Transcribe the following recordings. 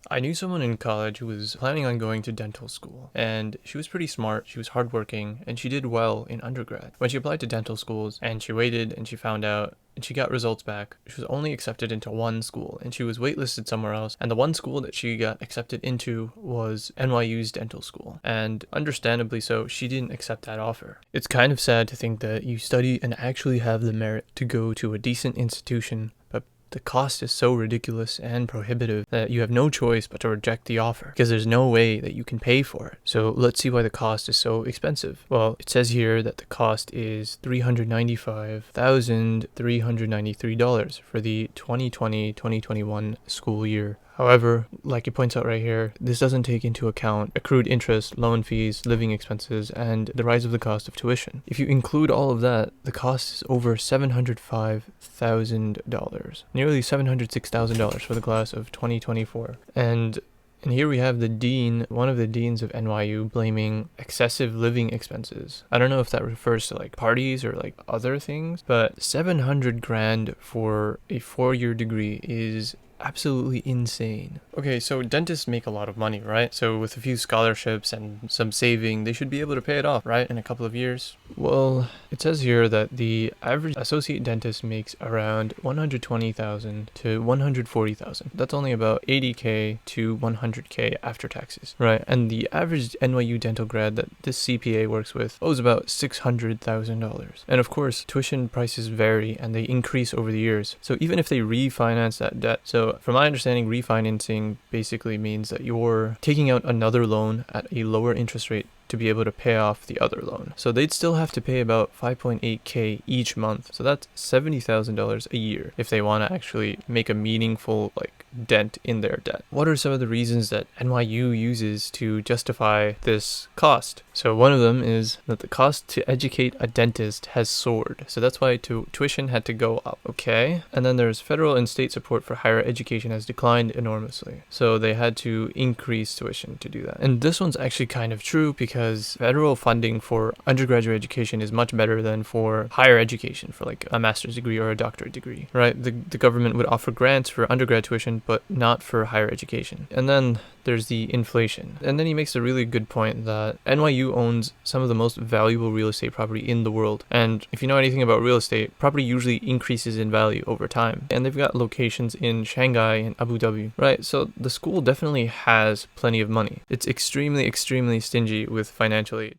I knew someone in college who was planning on going to dental school, and she was pretty smart, she was hardworking, and she did well in undergrad. When she applied to dental schools, and she waited, and she found out, and she got results back, she was only accepted into one school, and she was waitlisted somewhere else, and the one school that she got accepted into was NYU's Dental School, and understandably so, she didn't accept that offer. It's kind of sad to think that you study and actually have the merit to go to a decent institution, but the cost is so ridiculous and prohibitive that you have no choice but to reject the offer because there's no way that you can pay for it. So let's see why the cost is so expensive. Well, it says here that the cost is $395,393 for the 2020-2021 school year. However, like it points out right here, this doesn't take into account accrued interest, loan fees, living expenses, and the rise of the cost of tuition. If you include all of that, the cost is over $705,000, nearly $706,000 for the class of 2024. And here we have the dean, one of the deans of NYU, blaming excessive living expenses. I don't know if that refers to like parties or like other things, but 700 grand for a 4-year degree is absolutely insane. Okay, so dentists make a lot of money, right? So with a few scholarships and some saving, they should be able to pay it off, right? In a couple of years. Well, it says here that the average associate dentist makes around $120,000 to $140,000. That's only about $80K to $100K after taxes, right? And the average NYU dental grad that this CPA works with owes about $600,000. And of course, tuition prices vary and they increase over the years. So even if they refinance that debt, so from my understanding, refinancing basically means that you're taking out another loan at a lower interest rate to be able to pay off the other loan. So they'd still have to pay about $5.8K each month. So that's $70,000 a year if they want to actually make a meaningful dent in their debt. What are some of the reasons that NYU uses to justify this cost? So one of them is that the cost to educate a dentist has soared. So that's why tuition had to go up. Okay. And then there's federal and state support for higher education has declined enormously. So they had to increase tuition to do that. And this one's actually kind of true because federal funding for undergraduate education is much better than for higher education, for like a master's degree or a doctorate degree, right? The government would offer grants for undergrad tuition, but not for higher education. And then there's the inflation. And then he makes a really good point that NYU owns some of the most valuable real estate property in the world. And if you know anything about real estate, property usually increases in value over time. And they've got locations in Shanghai and Abu Dhabi, right? So the school definitely has plenty of money. It's extremely, extremely stingy with financial aid.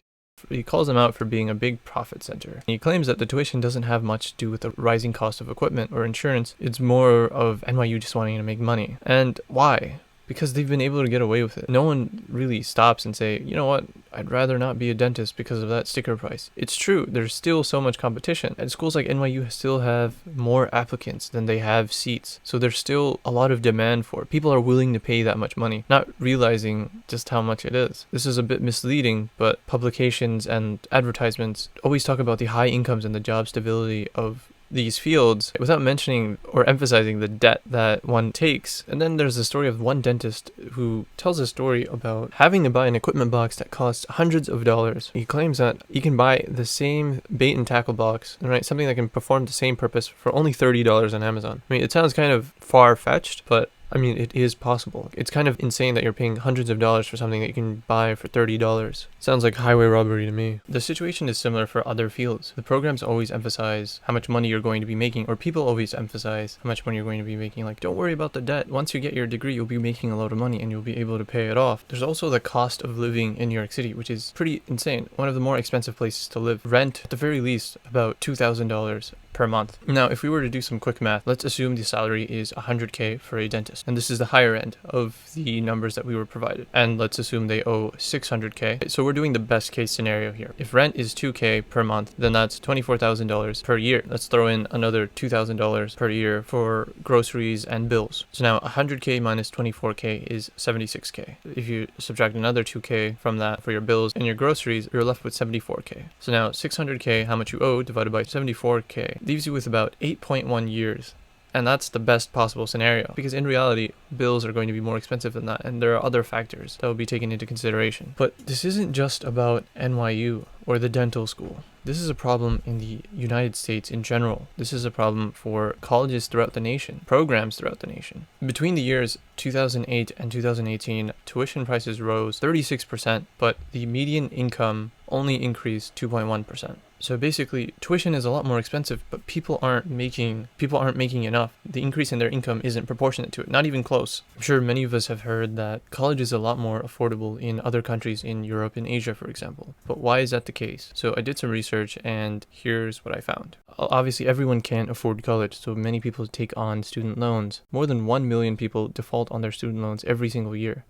He calls them out for being a big profit center. He claims that the tuition doesn't have much to do with the rising cost of equipment or insurance. It's more of NYU just wanting to make money. And why? Because they've been able to get away with it. No one really stops and say, you know what, I'd rather not be a dentist because of that sticker price. It's true, there's still so much competition. And schools like NYU still have more applicants than they have seats. So there's still a lot of demand for it. People are willing to pay that much money, not realizing just how much it is. This is a bit misleading, but publications and advertisements always talk about the high incomes and the job stability of these fields without mentioning or emphasizing the debt that one takes. And then there's the story of one dentist who tells a story about having to buy an equipment box that costs hundreds of dollars. He claims that he can buy the same bait and tackle box, right, something that can perform the same purpose for only $30 on Amazon. I mean, it sounds kind of far-fetched, but I mean, it is possible. It's kind of insane that you're paying hundreds of dollars for something that you can buy for $30. Sounds like highway robbery to me. The situation is similar for other fields. The programs always emphasize how much money you're going to be making, or people always emphasize how much money you're going to be making. Like, don't worry about the debt. Once you get your degree, you'll be making a lot of money and you'll be able to pay it off. There's also the cost of living in New York City, which is pretty insane. One of the more expensive places to live. Rent, at the very least, about $2,000 per month. Now, if we were to do some quick math, let's assume the salary is $100K for a dentist. And this is the higher end of the numbers that we were provided. And let's assume they owe $600K. So we're doing the best case scenario here. If rent is $2K per month, then that's $24,000 per year. Let's throw in another $2,000 per year for groceries and bills. So now $100K minus $24K is $76K. If you subtract another $2K from that for your bills and your groceries, you're left with $74K. So now $600K, how much you owe divided by $74K, leaves you with about 8.1 years And that's the best possible scenario, because in reality, bills are going to be more expensive than that, and there are other factors that will be taken into consideration. But this isn't just about NYU or the dental school. This is a problem in the United States in general. This is a problem for colleges throughout the nation, programs throughout the nation. Between the years 2008 and 2018, tuition prices rose 36%, but the median income only increased 2.1%. So basically, tuition is a lot more expensive, but people aren't making enough. The increase in their income isn't proportionate to it, not even close. I'm sure many of us have heard that college is a lot more affordable in other countries in Europe and Asia, for example. But why is that the case? So I did some research, and here's what I found. Obviously, everyone can't afford college, so many people take on student loans. More than 1 million people default on their student loans every single year.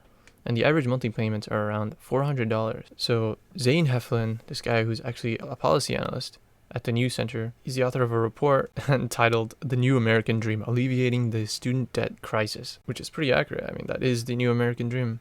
And the average monthly payments are around $400. So Zane Heflin, this guy who's actually a policy analyst at the New Center, he's the author of a report entitled The New American Dream, Alleviating the Student Debt Crisis, which is pretty accurate. I mean, that is the new American dream.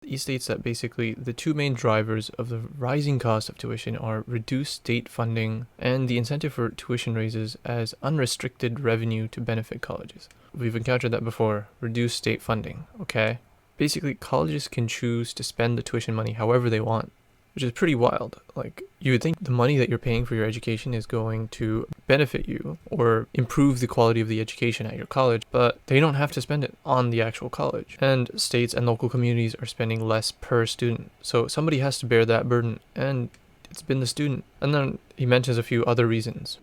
He states that basically the two main drivers of the rising cost of tuition are reduced state funding and the incentive for tuition raises as unrestricted revenue to benefit colleges. We've encountered that before, reduced state funding, okay? Basically, colleges can choose to spend the tuition money however they want, which is pretty wild. Like, you would think the money that you're paying for your education is going to benefit you or improve the quality of the education at your college, but they don't have to spend it on the actual college. And states and local communities are spending less per student. So somebody has to bear that burden, and it's been the student. And then he mentions a few other reasons.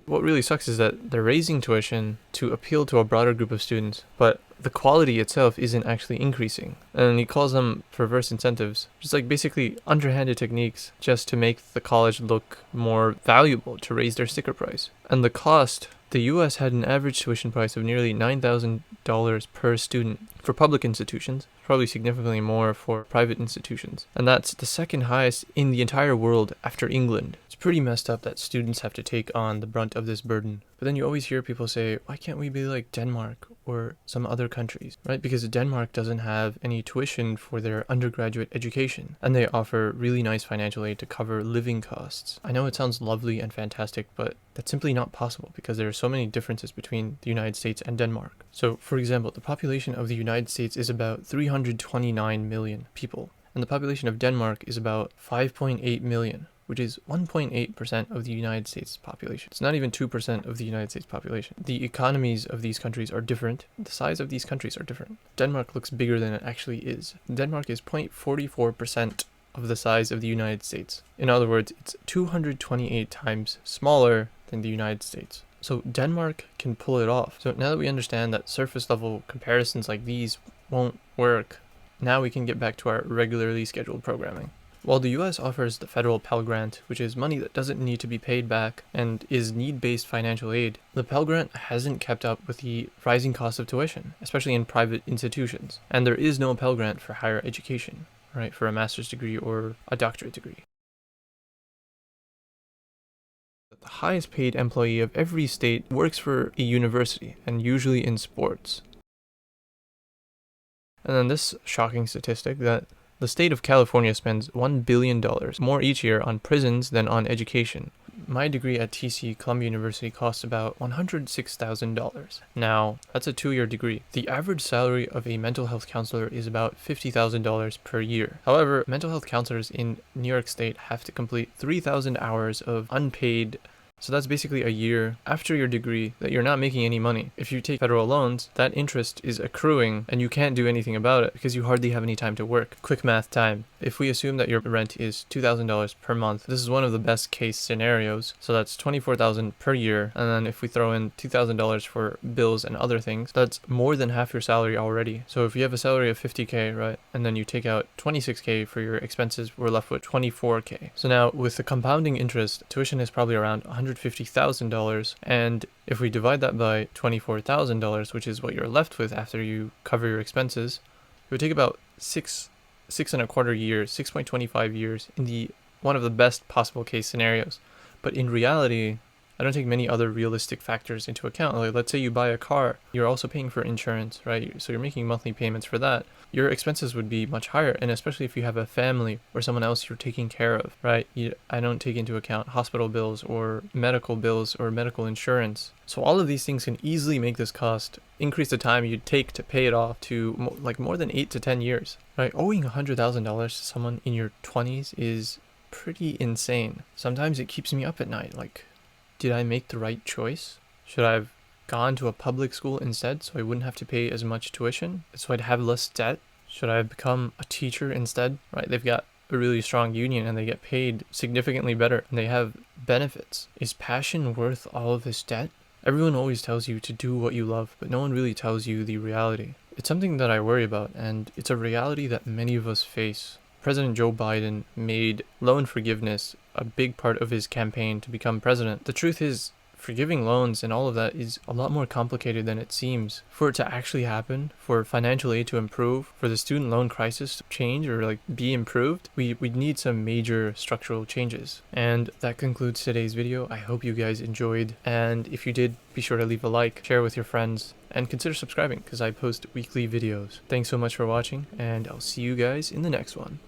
What really sucks is that they're raising tuition to appeal to a broader group of students, but the quality itself isn't actually increasing. And he calls them perverse incentives, just like basically underhanded techniques just to make the college look more valuable, to raise their sticker price. And the cost, the US had an average tuition price of nearly $9,000 per student for public institutions, probably significantly more for private institutions. And that's the second highest in the entire world after England. It's pretty messed up that students have to take on the brunt of this burden. But then you always hear people say, why can't we be like Denmark or some other countries, right? Because Denmark doesn't have any tuition for their undergraduate education, and they offer really nice financial aid to cover living costs. I know it sounds lovely and fantastic, but that's simply not possible because there are so many differences between the United States and Denmark. So, for example, the population of the United States is about 329 million people, and the population of Denmark is about 5.8 million. Which is 1.8% of the United States population. It's not even 2% of the United States population. The economies of these countries are different. The size of these countries are different. Denmark looks bigger than it actually is. Denmark is 0.44% of the size of the United States. In other words, it's 228 times smaller than the United States. So Denmark can pull it off. So now that we understand that surface level comparisons like these won't work, now we can get back to our regularly scheduled programming. While the US offers the federal Pell Grant, which is money that doesn't need to be paid back and is need-based financial aid, the Pell Grant hasn't kept up with the rising cost of tuition, especially in private institutions. And there is no Pell Grant for higher education, right, for a master's degree or a doctorate degree. The highest paid employee of every state works for a university, and usually in sports. And then this shocking statistic that the state of California spends $1 billion more each year on prisons than on education. My degree at TC Columbia University costs about $106,000. Now, that's a 2-year degree. The average salary of a mental health counselor is about $50,000 per year. However, mental health counselors in New York State have to complete 3,000 hours of unpaid. So that's basically a year after your degree that you're not making any money. If you take federal loans, that interest is accruing and you can't do anything about it because you hardly have any time to work. Quick math time. If we assume that your rent is $2,000 per month, this is one of the best case scenarios. So that's $24,000 per year. And then if we throw in $2,000 for bills and other things, that's more than half your salary already. So if you have a salary of $50K, right, and then you take out $26K for your expenses, we're left with $24K. So now with the compounding interest, tuition is probably around $150,000, and if we divide that by $24,000, which is what you're left with after you cover your expenses, it would take about 6.25 years, 6.25 years in the one of the best possible case scenarios. But in reality, I don't take many other realistic factors into account. Like, let's say you buy a car, you're also paying for insurance, right? So you're making monthly payments for that. Your expenses would be much higher, and especially if you have a family or someone else you're taking care of, right? I don't take into account hospital bills or medical insurance. So all of these things can easily make this cost increase the time you'd take to pay it off to more than 8 to 10 years, right? Owing $100,000 to someone in your 20s is pretty insane. Sometimes it keeps me up at night. Like, did I make the right choice? Should I have gone to a public school instead so I wouldn't have to pay as much tuition, so I'd have less debt? Should I have become a teacher instead? Right? They've got a really strong union and they get paid significantly better and they have benefits. Is passion worth all of this debt? Everyone always tells you to do what you love, but no one really tells you the reality. It's something that I worry about, and it's a reality that many of us face. President Joe Biden made loan forgiveness a big part of his campaign to become president. The truth is, forgiving loans and all of that is a lot more complicated than it seems. For it to actually happen, for financial aid to improve, for the student loan crisis to change or be improved, we need some major structural changes. And that concludes today's video. I hope you guys enjoyed, and if you did, be sure to leave a like, share with your friends, and consider subscribing because I post weekly videos. Thanks so much for watching, and I'll see you guys in the next one.